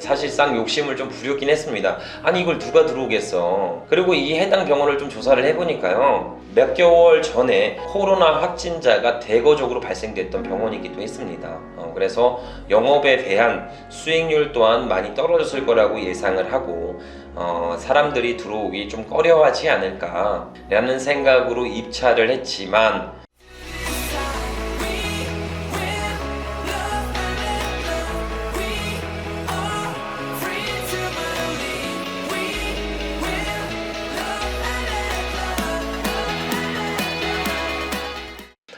사실상 욕심을 좀 부렸긴 했습니다. 아니 이걸 누가 들어오겠어. 그리고 이 해당 병원을 좀 조사를 해보니까요, 몇 개월 전에 코로나 확진자가 대거적으로 발생됐던 병원이기도 했습니다. 그래서 영업에 대한 수익률 또한 많이 떨어졌을 거라고 예상을 하고 사람들이 들어오기 좀 꺼려하지 않을까 라는 생각으로 입찰을 했지만,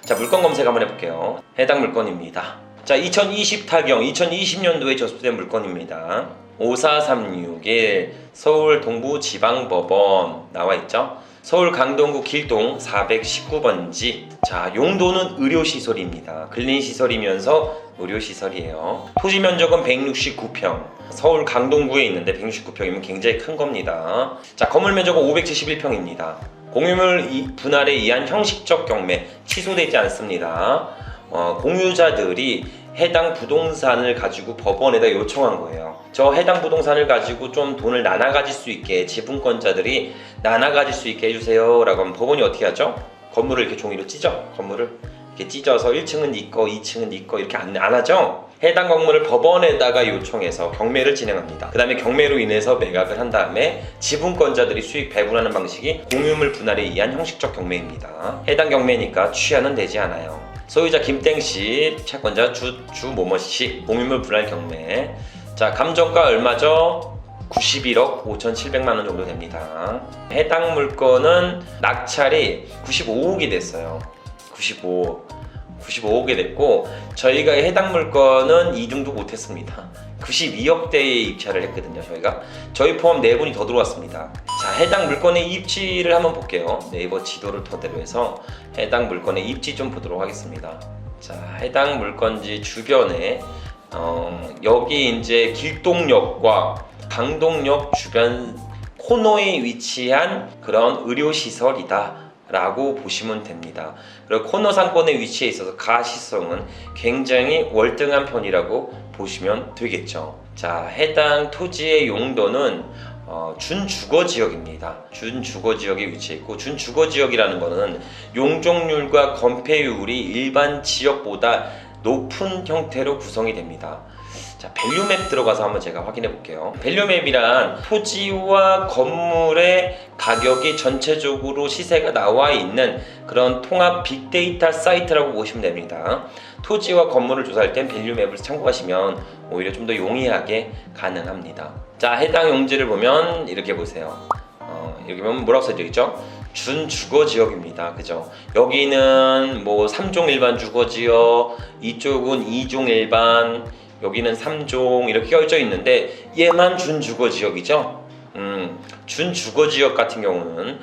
자, 물건 검색 한번 해볼게요. 해당 물건입니다. 자, 2020 타경, 2020년도에 접수된 물건입니다. 54361 서울 동부지방법원 나와있죠. 서울 강동구 길동 419번지. 자, 용도는 의료시설입니다. 근린시설이면서 의료시설이에요. 토지 면적은 169평. 서울 강동구에 있는데 169평이면 굉장히 큰 겁니다. 자, 건물 면적은 571평입니다. 공유물 분할에 의한 형식적 경매 취소되지 않습니다. 공유자들이 해당 부동산을 가지고 법원에다 요청한 거예요. 저 해당 부동산을 가지고 좀 돈을 나눠 가질 수 있게, 지분권자들이 나눠 가질 수 있게 해주세요 라고 하면 법원이 어떻게 하죠? 건물을 이렇게 종이로 찢어. 건물을 이렇게 찢어서 1층은 네 거, 2층은 네 거 이렇게 안 하죠? 해당 건물을 법원에다가 요청해서 경매를 진행합니다. 그 다음에 경매로 인해서 매각을 한 다음에 지분권자들이 수익 배분하는 방식이 공유물 분할에 의한 형식적 경매입니다. 해당 경매니까 취하는 되지 않아요. 소유자 김땡씨, 채권자 주모모씨, 공유물 분할 경매. 자, 감정가 얼마죠? 91억 5,700만원 정도 됩니다. 해당 물건은 낙찰이 95억이 됐어요. 95억이 됐고, 저희가 해당 물건은 2등도 못했습니다. 92억대에 입찰을 했거든요. 저희 포함 4분이 더 들어왔습니다. 자, 해당 물건의 입지를 한번 볼게요. 네이버 지도를 토대로 해서 해당 물건의 입지 좀 보도록 하겠습니다. 자, 해당 물건지 주변에 여기 이제 길동역과 강동역 주변 코너에 위치한 그런 의료시설이다 라고 보시면 됩니다. 그리고 코너 상권에 위치해 있어서 가시성은 굉장히 월등한 편이라고 보시면 되겠죠. 자, 해당 토지의 용도는 준주거지역입니다. 준주거지역에 위치해 있고, 준주거지역이라는 것은 용적률과 건폐율이 일반 지역보다 높은 형태로 구성이 됩니다. 자, 밸류맵 들어가서 한번 제가 확인해 볼게요. 밸류맵이란 토지와 건물의 가격이 전체적으로 시세가 나와 있는 그런 통합 빅데이터 사이트라고 보시면 됩니다. 토지와 건물을 조사할 땐 밸류맵을 참고하시면 오히려 좀 더 용이하게 가능합니다. 자, 해당 용지를 보면 이렇게 보세요. 여기 보면 뭐라고 써져 있죠? 준주거지역입니다. 그죠? 여기는 뭐 3종 일반 주거지역, 이쪽은 2종 일반, 여기는 3종 이렇게 껴져 있는데 얘만 준주거지역이죠. 준주거지역 같은 경우는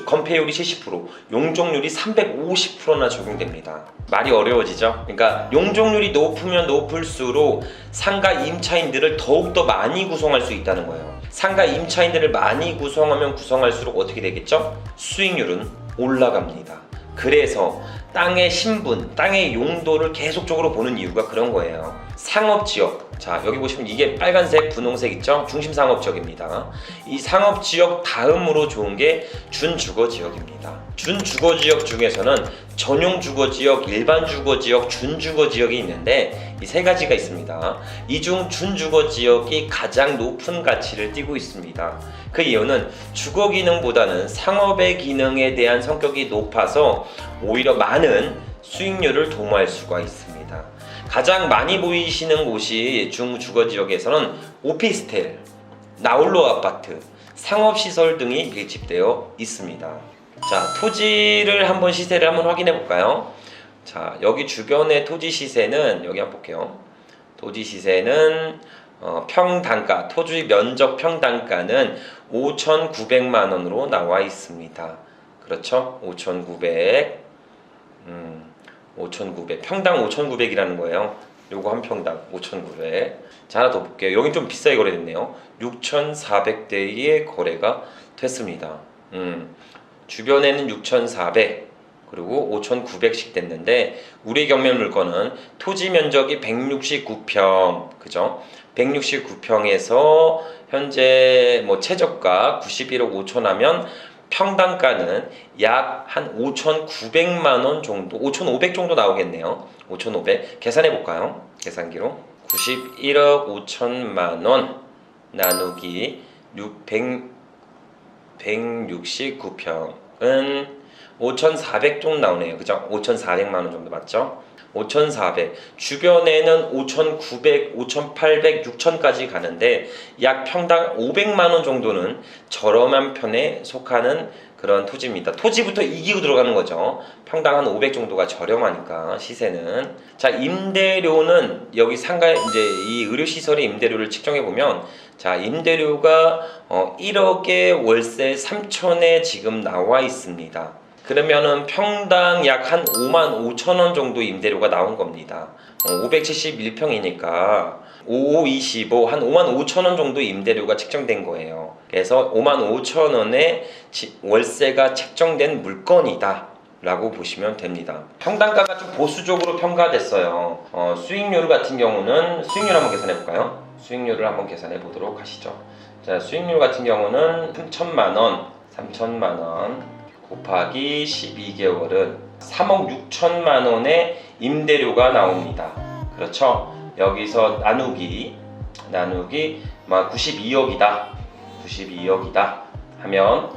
건폐율이 70%, 용적률이 350%나 적용됩니다. 말이 어려워지죠? 그러니까 용적률이 높으면 높을수록 상가 임차인들을 더욱더 많이 구성할 수 있다는 거예요. 상가 임차인들을 많이 구성하면 구성할수록 어떻게 되겠죠? 수익률은 올라갑니다. 그래서 땅의 신분, 땅의 용도를 계속적으로 보는 이유가 그런 거예요. 상업지역, 자 여기 보시면 이게 빨간색, 분홍색 있죠? 중심상업지역입니다. 이 상업지역 다음으로 좋은 게 준주거지역입니다. 준주거지역 중에서는 전용주거지역, 일반주거지역, 준주거지역이 있는데 이 세 가지가 있습니다. 이 중 준주거지역이 가장 높은 가치를 띠고 있습니다. 그 이유는 주거기능보다는 상업의 기능에 대한 성격이 높아서 오히려 많은 수익률을 도모할 수가 있습니다. 가장 많이 보이시는 곳이 중주거지역에서는 오피스텔, 나홀로 아파트, 상업시설 등이 밀집되어 있습니다. 자, 토지를 한번 시세를 한번 확인해 볼까요? 자, 여기 주변의 토지 시세는 여기 한번 볼게요. 토지 시세는 평당가, 토지 면적 평당가는 5,900만원으로 나와 있습니다. 그렇죠? 5,900 평당 5,900이라는 거예요. 요거 한 평당 5,900. 자, 하나 더 볼게요. 여긴 좀 비싸게 거래됐네요. 6,400대의 거래가 됐습니다. 주변에는 6,400 그리고 5,900씩 됐는데 우리 경매 물건은 토지 면적이 169평, 그죠? 169평에서 현재 뭐 최저가 91억 5천 하면 평당가는 약 한 5,900만 원 정도, 5,500 정도 나오겠네요. 5,500 계산해 볼까요? 계산기로 91억 5천만 원 나누기 169평은 5,400 정도 나오네요. 그죠? 5,400만 원 정도 맞죠? 5,400 주변에는 5,900, 5,800, 6,000까지 가는데 약 평당 500만 원 정도는 저렴한 편에 속하는 그런 토지입니다. 토지부터 이기고 들어가는 거죠. 평당 한 500 정도가 저렴하니까 시세는. 자, 임대료는 여기 상가 이제 이 의료시설의 임대료를 측정해 보면 자, 임대료가 1억에 월세 3천에 지금 나와 있습니다. 그러면은 평당 약 한 5만 5천 원 정도 임대료가 나온 겁니다. 571평이니까 5525 한 5만 5천 원 정도 임대료가 책정된 거예요. 그래서 5만 5천 원의 월세가 책정된 물건이다 라고 보시면 됩니다. 평당가가 좀 보수적으로 평가됐어요. 수익률 같은 경우는 수익률 한번 계산해 볼까요? 수익률을 한번 계산해 보도록 하시죠. 자, 수익률 같은 경우는 3천만 원 곱하기 12개월은 3억 6천만 원의 임대료가 나옵니다. 그렇죠? 여기서 나누기 92억이다 하면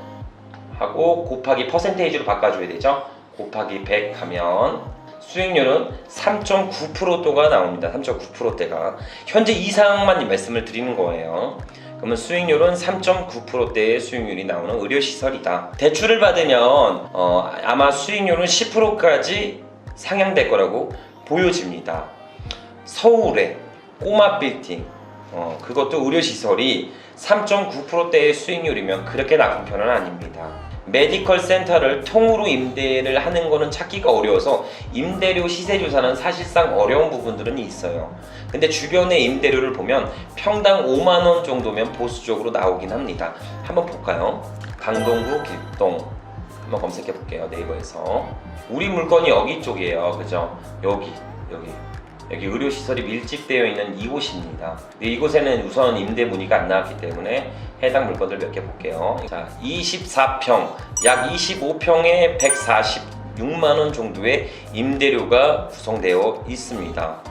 하고 곱하기 퍼센테이지로 바꿔줘야 되죠. 곱하기 100 하면 수익률은 3.9%대가 나옵니다. 3.9%대가 현재 이상만 말씀을 드리는 거예요. 그러면 수익률은 3.9%대의 수익률이 나오는 의료시설이다. 대출을 받으면 아마 수익률은 10%까지 상향될 거라고 보여집니다. 서울의 꼬마 빌딩 그것도 의료시설이 3.9%대의 수익률이면 그렇게 나쁜 편은 아닙니다. 메디컬 센터를 통으로 임대를 하는 거는 찾기가 어려워서 임대료 시세 조사는 사실상 어려운 부분들은 있어요. 근데 주변의 임대료를 보면 평당 5만 원 정도면 보수적으로 나오긴 합니다. 한번 볼까요? 강동구 길동 한번 검색해 볼게요. 네이버에서. 우리 물건이 여기 쪽이에요. 그죠? 여기 의료시설이 밀집되어 있는 이곳입니다. 이곳에는 우선 임대 문의가 안 나왔기 때문에 해당 물건들 몇 개 볼게요. 자, 24평, 약 25평에 146만원 정도의 임대료가 구성되어 있습니다.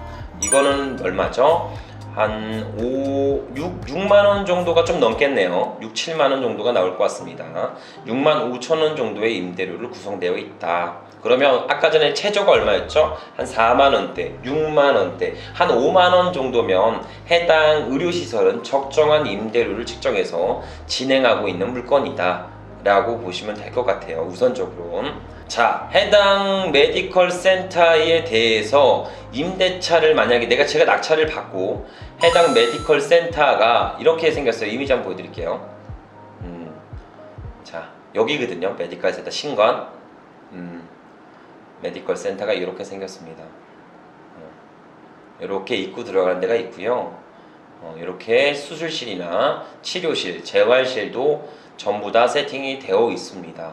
이거는 얼마죠? 한 6만원 정도가 좀 넘겠네요. 6, 7만원 정도가 나올 것 같습니다. 6만 5천원 정도의 임대료를 구성되어 있다. 그러면 아까 전에 최저가 얼마였죠? 한 4만원대, 6만원대, 한 5만원 정도면 해당 의료시설은 적정한 임대료를 측정해서 진행하고 있는 물건이다 라고 보시면 될 것 같아요. 우선적으로. 자, 해당 메디컬 센터에 대해서 임대차를 만약에 제가 낙찰을 받고 해당 메디컬 센터가 이렇게 생겼어요. 이미지 한번 보여드릴게요. 자, 여기거든요. 메디컬 센터 신관. 메디컬 센터가 이렇게 생겼습니다. 이렇게 입구 들어가는 데가 있고요. 이렇게 수술실이나 치료실, 재활실도 전부 다 세팅이 되어 있습니다.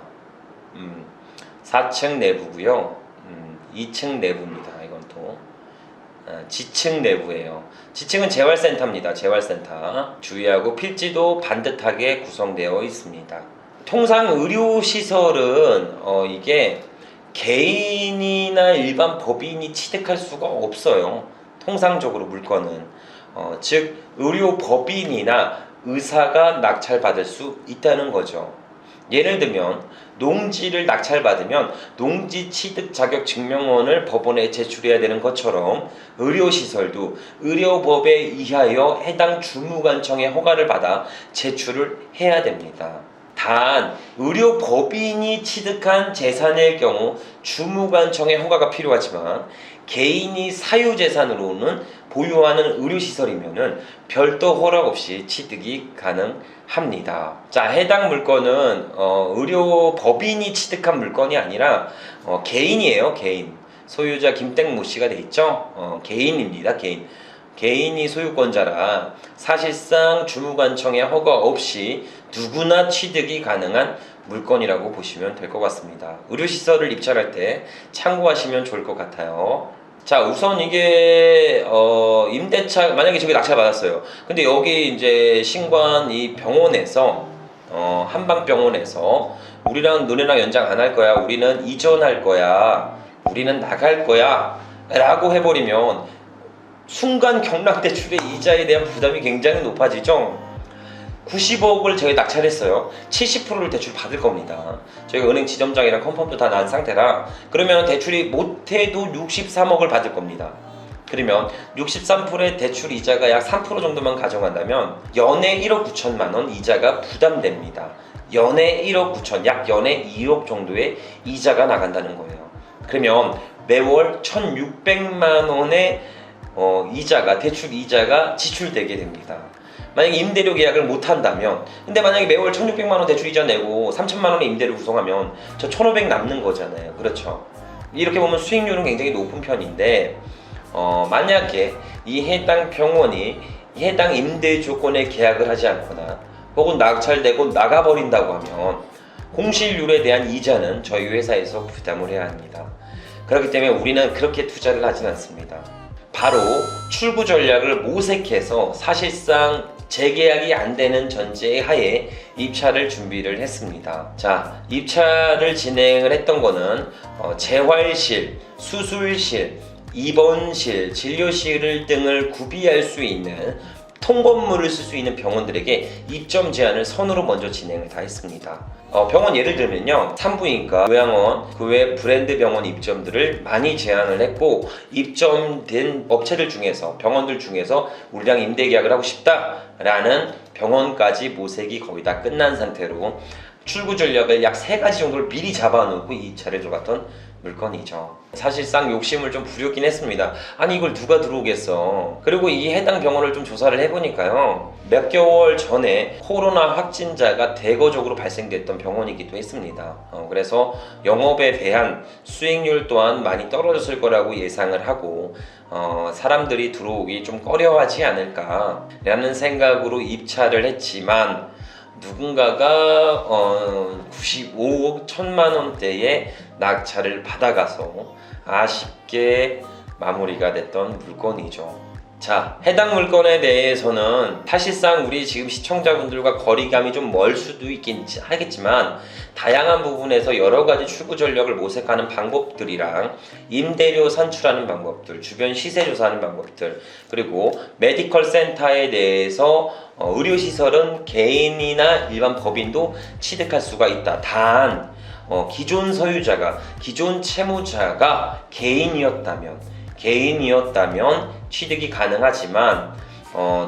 4층 내부고요. 2층 내부입니다. 이건 또 지층 내부예요. 지층은 재활센터입니다. 재활센터. 주의하고 필지도 반듯하게 구성되어 있습니다. 통상 의료시설은 이게 개인이나 일반 법인이 취득할 수가 없어요. 통상적으로 물건은 즉 의료법인이나 의사가 낙찰받을 수 있다는 거죠. 예를 들면 농지를 낙찰받으면 농지 취득 자격 증명원을 법원에 제출해야 되는 것처럼 의료시설도 의료법에 의하여 해당 주무관청의 허가를 받아 제출을 해야 됩니다. 단 의료법인이 취득한 재산일 경우 주무관청의 허가가 필요하지만 개인이 사유재산으로는 보유하는 의료시설이면은 별도 허락 없이 취득이 가능합니다. 자, 해당 물건은 의료법인이 취득한 물건이 아니라 개인이에요. 개인. 소유자 김땡모 씨가 돼 있죠. 개인입니다. 개인이 소유권자라 사실상 주무관청의 허가 없이 누구나 취득이 가능한 물건이라고 보시면 될 것 같습니다. 의료시설을 입찰할 때 참고하시면 좋을 것 같아요. 자, 우선 이게 임대차 만약에 저기 낙찰 받았어요. 근데 여기 이제 신관 이 병원에서 한방병원에서 우리랑 너네랑 연장 안 할 거야. 우리는 이전할 거야. 우리는 나갈 거야. 라고 해버리면 순간 경락대출의 이자에 대한 부담이 굉장히 높아지죠. 90억을 저희 낙찰했어요. 70%를 대출 받을 겁니다. 저희가 은행 지점장이랑 컨펌도 다 난 상태라 그러면 대출이 못해도 63억을 받을 겁니다. 그러면 63%의 대출 이자가 약 3% 정도만 가져간다면 연에 1억 9천만 원 이자가 부담됩니다. 연에 1억 9천, 약 연에 2억 정도의 이자가 나간다는 거예요. 그러면 매월 1,600만 원의 이자가, 대출 이자가 지출되게 됩니다. 만약에 임대료 계약을 못한다면, 근데 만약에 매월 1,600만 원 대출 이자 내고 3천만 원의 임대료 구성하면 저 1,500 남는 거잖아요. 그렇죠? 이렇게 보면 수익률은 굉장히 높은 편인데 만약에 이 해당 병원이 이 해당 임대 조건에 계약을 하지 않거나 혹은 낙찰되고 나가버린다고 하면 공실률에 대한 이자는 저희 회사에서 부담을 해야 합니다. 그렇기 때문에 우리는 그렇게 투자를 하진 않습니다. 바로 출구 전략을 모색해서 사실상 재계약이 안 되는 전제 하에 입찰을 준비를 했습니다. 자, 입찰을 진행을 했던 거는 재활실, 수술실, 입원실, 진료실 등을 구비할 수 있는 통건물을 쓸 수 있는 병원들에게 입점 제안을 선으로 먼저 진행을 다 했습니다. 병원 예를 들면요, 산부인과, 요양원, 그 외 브랜드 병원 입점들을 많이 제안을 했고, 입점된 업체들 중에서, 병원들 중에서 우리랑 임대 계약을 하고 싶다라는 병원까지 모색이 거의 다 끝난 상태로 출구 전략을 약 3가지 정도를 미리 잡아놓고 이 입찰에 들어갔던 물건이죠. 사실상 욕심을 좀 부렸긴 했습니다. 아니 이걸 누가 들어오겠어. 그리고 이 해당 병원을 좀 조사를 해보니까요, 몇 개월 전에 코로나 확진자가 대거적으로 발생됐던 병원이기도 했습니다. 그래서 영업에 대한 수익률 또한 많이 떨어졌을 거라고 예상을 하고 사람들이 들어오기 좀 꺼려하지 않을까 라는 생각으로 입찰을 했지만, 누군가가 95억 1천만 원대의 낙찰을 받아가서 아쉽게 마무리가 됐던 물건이죠. 자, 해당 물건에 대해서는 사실상 우리 지금 시청자분들과 거리감이 좀 멀 수도 있긴 하겠지만, 다양한 부분에서 여러 가지 출구 전략을 모색하는 방법들이랑 임대료 산출하는 방법들, 주변 시세 조사하는 방법들, 그리고 메디컬 센터에 대해서 의료시설은 개인이나 일반 법인도 취득할 수가 있다. 단 기존 소유자가, 기존 채무자가 개인이었다면 취득이 가능하지만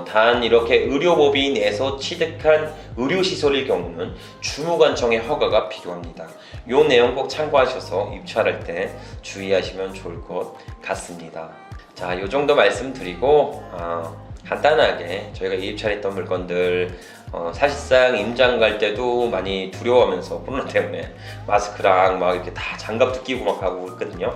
단 이렇게 의료법인에서 취득한 의료시설일 경우는 주무관청의 허가가 필요합니다. 이 내용 꼭 참고하셔서 입찰할 때 주의하시면 좋을 것 같습니다. 자, 이 정도 말씀드리고 간단하게 저희가 입찰했던 물건들, 사실상 임장 갈 때도 많이 두려워하면서 코로나 때문에 마스크랑 막 이렇게 다 장갑도 끼고 막 하고 있거든요.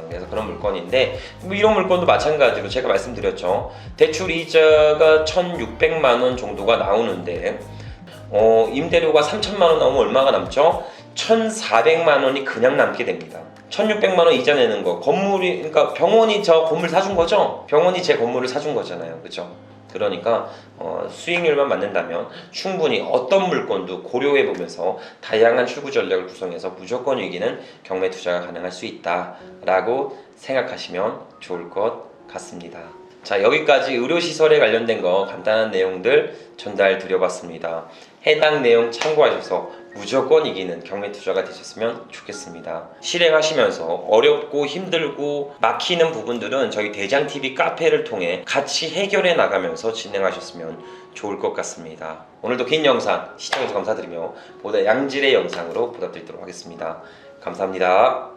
그래서 그런 물건인데, 뭐 이런 물건도 마찬가지로 제가 말씀드렸죠. 대출 이자가 1,600만 원 정도가 나오는데 임대료가 3천만 원 나오면 얼마가 남죠? 1,400만 원이 그냥 남게 됩니다. 1,600만 원 이자 내는 거, 건물이, 그러니까 병원이 저 건물 사준 거죠? 병원이 제 건물을 사준 거잖아요. 그죠? 그러니까 수익률만 맞는다면 충분히 어떤 물건도 고려해보면서 다양한 출구 전략을 구성해서 무조건 이기는 경매 투자가 가능할 수 있다라고 생각하시면 좋을 것 같습니다. 자, 여기까지 의료시설에 관련된 거 간단한 내용들 전달 드려봤습니다. 해당 내용 참고하셔서 무조건 이기는 경매 투자가 되셨으면 좋겠습니다. 실행하시면서 어렵고 힘들고 막히는 부분들은 저희 대장TV 카페를 통해 같이 해결해 나가면서 진행하셨으면 좋을 것 같습니다. 오늘도 긴 영상 시청해주셔서 감사드리며 보다 양질의 영상으로 보답드리도록 하겠습니다. 감사합니다.